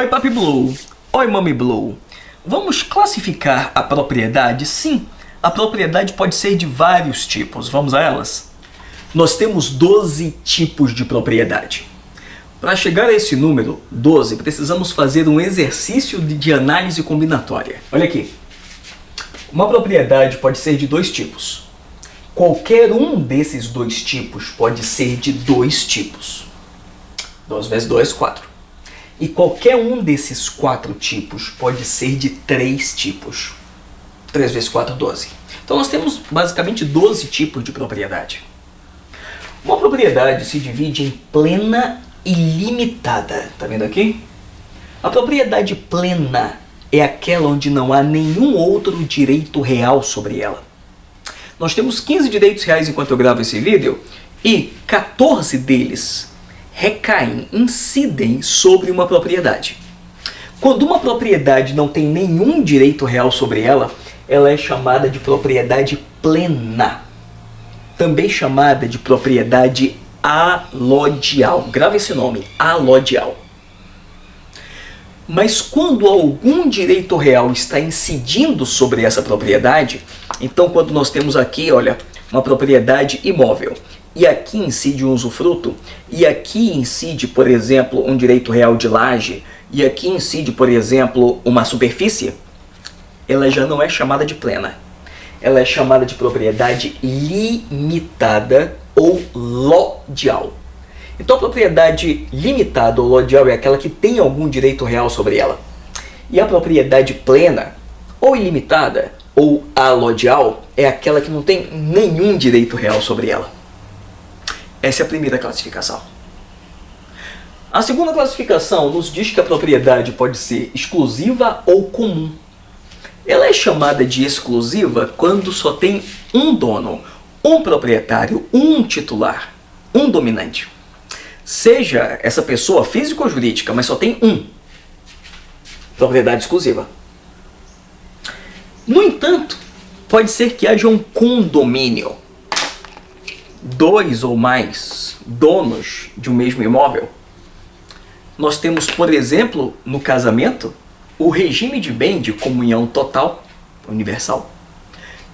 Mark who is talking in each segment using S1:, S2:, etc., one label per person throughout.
S1: Oi, Papi Blue. Oi, Mami Blue. Vamos classificar a propriedade? Sim, a propriedade pode ser de vários tipos. Vamos a elas? Nós temos 12 tipos de propriedade. Para chegar a esse número, 12, precisamos fazer um exercício de análise combinatória. Olha aqui. Uma propriedade pode ser de dois tipos. Qualquer um desses dois tipos pode ser de dois tipos. 2 vezes 2, 4. E qualquer um desses 4 tipos pode ser de 3 tipos. 3 vezes 4, 12. Então nós temos basicamente 12 tipos de propriedade. Uma propriedade se divide em plena e limitada. Tá vendo aqui? A propriedade plena é aquela onde não há nenhum outro direito real sobre ela. Nós temos 15 direitos reais enquanto eu gravo esse vídeo e 14 deles recaem, incidem sobre uma propriedade. Quando uma propriedade não tem nenhum direito real sobre ela, ela é chamada de propriedade plena. Também chamada de propriedade alodial. Grava esse nome, alodial. Mas quando algum direito real está incidindo sobre essa propriedade, então quando nós temos aqui, olha, uma propriedade imóvel, e aqui incide um usufruto, e aqui incide, por exemplo, um direito real de laje, e aqui incide, por exemplo, uma superfície, ela já não é chamada de plena. Ela é chamada de propriedade limitada ou lodial. Então a propriedade limitada ou lodial é aquela que tem algum direito real sobre ela. E a propriedade plena ou ilimitada ou alodial é aquela que não tem nenhum direito real sobre ela. Essa é a primeira classificação. A segunda classificação nos diz que a propriedade pode ser exclusiva ou comum. Ela é chamada de exclusiva quando só tem um dono, um proprietário, um titular, um dominante. Seja essa pessoa física ou jurídica, mas só tem um. Propriedade exclusiva. No entanto, pode ser que haja um condomínio. 2 ou mais donos de um mesmo imóvel. Nós temos, por exemplo, no casamento, o regime de bem de comunhão total, universal.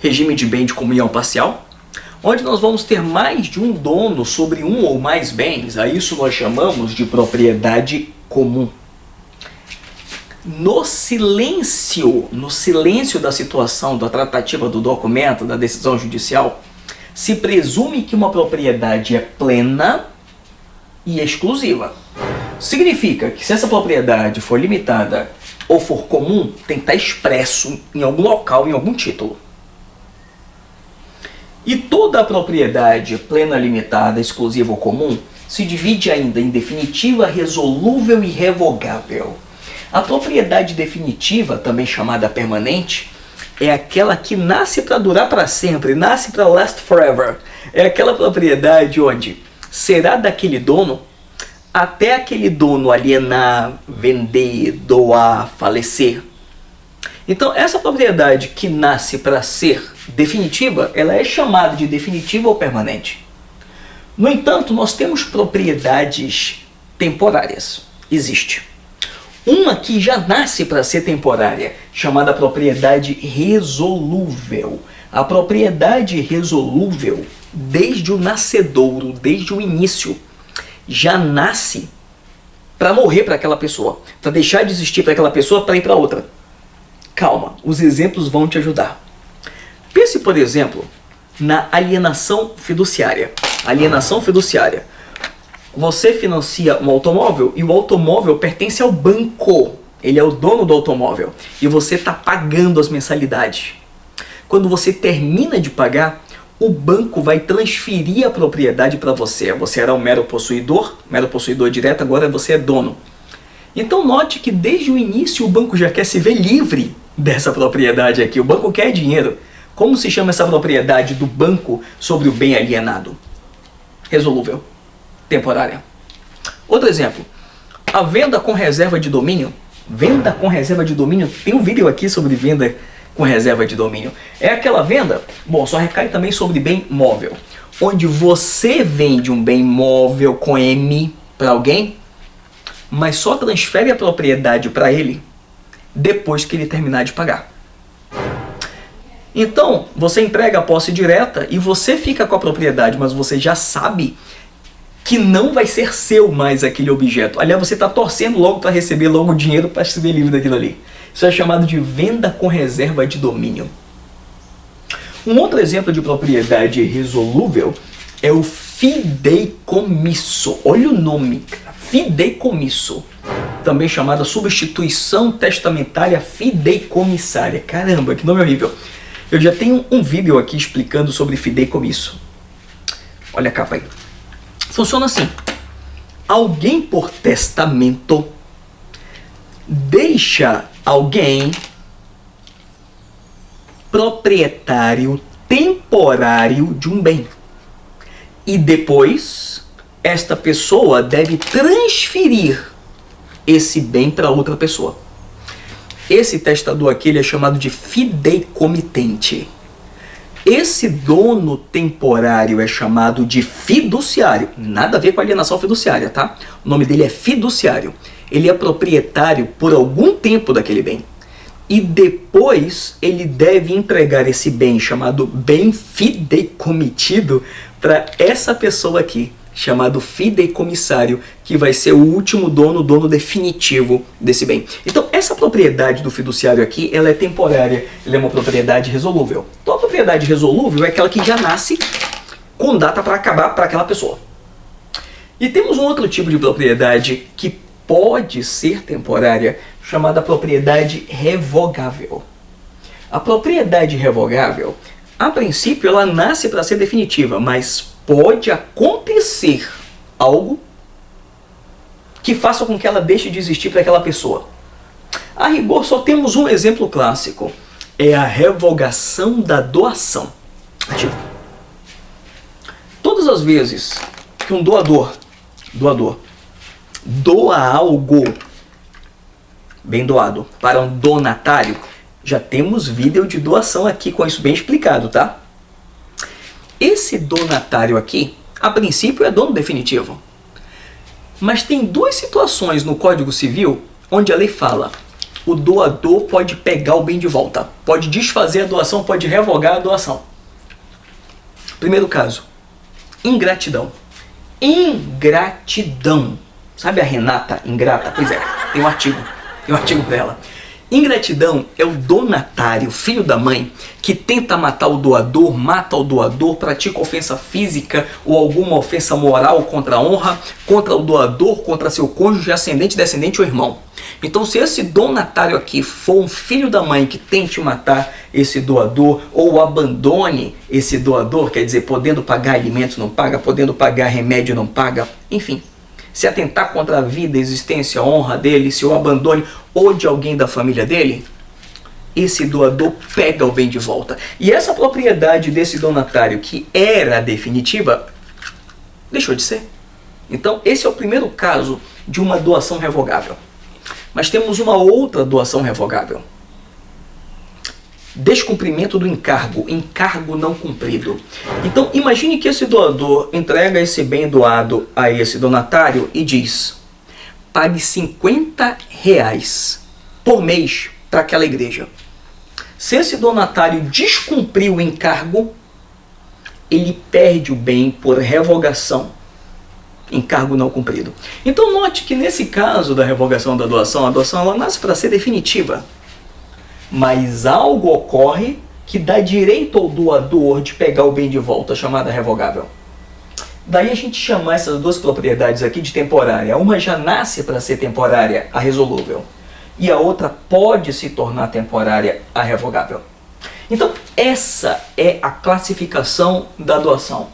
S1: Regime de bem de comunhão parcial, onde nós vamos ter mais de um dono sobre um ou mais bens. A isso nós chamamos de propriedade comum. No silêncio da situação, da tratativa do documento, da decisão judicial, se presume que uma propriedade é plena e exclusiva. Significa que se essa propriedade for limitada ou for comum, tem que estar expresso em algum local, em algum título. E toda a propriedade plena, limitada, exclusiva ou comum se divide ainda em definitiva, resolúvel e revogável. A propriedade definitiva, também chamada permanente, é aquela que nasce para durar para sempre, nasce para last forever. É aquela propriedade onde será daquele dono até aquele dono alienar, vender, doar, falecer. Então essa propriedade que nasce para ser definitiva, ela é chamada de definitiva ou permanente. No entanto, nós temos propriedades temporárias. Existe. Uma que já nasce para ser temporária, chamada propriedade resolúvel. A propriedade resolúvel, desde o nascedouro, desde o início, já nasce para morrer para aquela pessoa, para deixar de existir para aquela pessoa, para ir para outra. Calma, os exemplos vão te ajudar. Pense, por exemplo, na alienação fiduciária. Alienação fiduciária. Você financia um automóvel e o automóvel pertence ao banco. Ele é o dono do automóvel e você está pagando as mensalidades. Quando você termina de pagar, o banco vai transferir a propriedade para você. Você era um mero possuidor direto, agora você é dono. Então note que desde o início o banco já quer se ver livre dessa propriedade aqui. O banco quer dinheiro. Como se chama essa propriedade do banco sobre o bem alienado? Resolúvel. Temporária. Outro exemplo. A venda com reserva de domínio. Venda com reserva de domínio. Tem um vídeo aqui sobre venda com reserva de domínio. É aquela venda, bom, só recai também sobre bem móvel. Onde você vende um bem móvel com M para alguém mas só transfere a propriedade para ele depois que ele terminar de pagar. Então, você entrega a posse direta e você fica com a propriedade, mas você já sabe que não vai ser seu mais aquele objeto. Aliás, você está torcendo logo para receber logo o dinheiro para se ver livre daquilo ali. Isso é chamado de venda com reserva de domínio. Um outro exemplo de propriedade resolúvel é o fideicomisso. Olha o nome, fideicomisso. Também chamada substituição testamentária fideicomissária. Caramba, que nome horrível. Eu já tenho um vídeo aqui explicando sobre fideicomisso. Olha a capa aí. Funciona assim. Alguém por testamento deixa alguém proprietário temporário de um bem. E depois, esta pessoa deve transferir esse bem para outra pessoa. Esse testador aqui ele é chamado de fideicomitente. Esse dono temporário é chamado de fiduciário. Nada a ver com alienação fiduciária, tá? O nome dele é fiduciário. Ele é proprietário por algum tempo daquele bem. E depois ele deve entregar esse bem, chamado bem fideicomitido, para essa pessoa aqui, chamado fideicomissário, que vai ser o último dono, o dono definitivo desse bem. Então, essa propriedade do fiduciário aqui, ela é temporária, ela é uma propriedade resolúvel. Então, a propriedade resolúvel é aquela que já nasce com data para acabar para aquela pessoa. E temos um outro tipo de propriedade que pode ser temporária, chamada propriedade revogável. A propriedade revogável, a princípio, ela nasce para ser definitiva, mas pode acontecer algo que faça com que ela deixe de existir para aquela pessoa. A rigor, só temos um exemplo clássico. É a revogação da doação. Tipo, todas as vezes que um doador doa algo bem doado para um donatário, já temos vídeo de doação aqui com isso bem explicado, tá? Esse donatário aqui, a princípio, é dono definitivo. Mas tem duas situações no Código Civil onde a lei fala: o doador pode pegar o bem de volta, pode desfazer a doação, pode revogar a doação. Primeiro caso, ingratidão. Ingratidão. Sabe a Renata ingrata? Pois é, tem um artigo para ela. Ingratidão é o donatário, filho da mãe, que tenta matar o doador, mata o doador, pratica ofensa física ou alguma ofensa moral contra a honra, contra o doador, contra seu cônjuge, ascendente, descendente ou irmão. Então, se esse donatário aqui for um filho da mãe que tente matar esse doador ou abandone esse doador, quer dizer, podendo pagar alimentos não paga, podendo pagar remédio não paga, enfim, se atentar contra a vida, a existência, a honra dele, se o abandone ou de alguém da família dele, esse doador pega o bem de volta. E essa propriedade desse donatário, que era definitiva, deixou de ser. Então, esse é o primeiro caso de uma doação revogável. Mas temos uma outra doação revogável. Descumprimento do encargo, encargo não cumprido. Então, imagine que esse doador entrega esse bem doado a esse donatário e diz: pague R$50 por mês para aquela igreja. Se esse donatário descumprir o encargo, ele perde o bem por revogação, encargo não cumprido. Então, note que nesse caso da revogação da doação, a doação ela nasce para ser definitiva. Mas algo ocorre que dá direito ao doador de pegar o bem de volta, chamada revogável. Daí a gente chama essas duas propriedades aqui de temporária. Uma já nasce para ser temporária, a resolúvel. E a outra pode se tornar temporária, a revogável. Então, essa é a classificação da doação.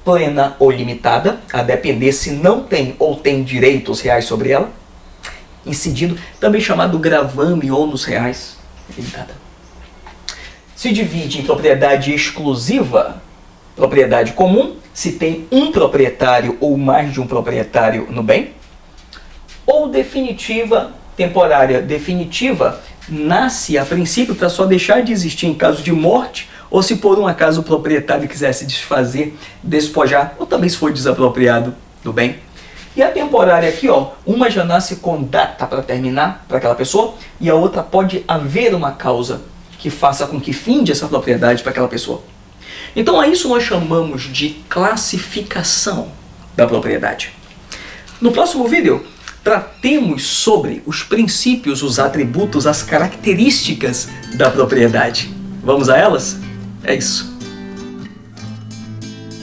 S1: Plena ou limitada, a depender se não tem ou tem direitos reais sobre ela. Incidindo, também chamado gravame ou ônus reais. Limitada. Se divide em propriedade exclusiva, propriedade comum, se tem um proprietário ou mais de um proprietário no bem, ou definitiva, temporária. Definitiva nasce a princípio para só deixar de existir em caso de morte, ou se por um acaso o proprietário quiser se desfazer, despojar, ou também se for desapropriado do bem. E a temporária aqui, ó, uma já nasce com data para terminar para aquela pessoa e a outra pode haver uma causa que faça com que finde essa propriedade para aquela pessoa. Então a isso nós chamamos de classificação da propriedade. No próximo vídeo, tratemos sobre os princípios, os atributos, as características da propriedade. Vamos a elas? É isso.